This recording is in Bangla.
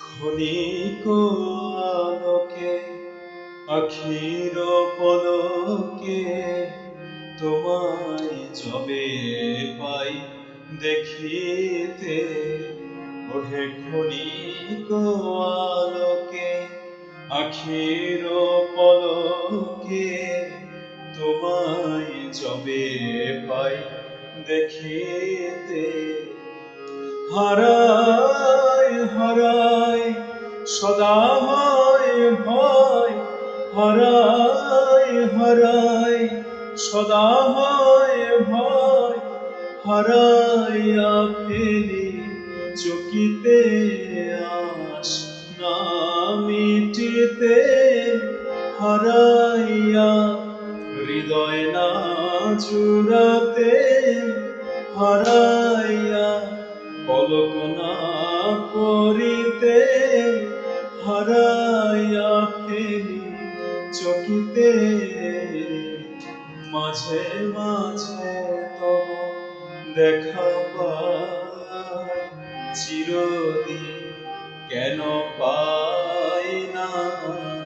ক্ষণিক আলোকে আখির পলকে তোমায় যবে পাই দেখিতে, ওহে ক্ষণিক আলোকে আখির পলকে তোমায় যবে পাই দেখিতে, হারায় হারায় সদা হয় ভয়, হারায় হারায় সদা হয় ভয়, হারাইয়া ফেলি চকিতে আস না মিটিতে, হারাইয়া হৃদয় না জুড়াতে, হারাইয়া পলক না পরিতে, হারাইয়া ফেলি চকিতে, মাঝে মাঝে তব দেখা পাই চিরদিন কেন পাই না।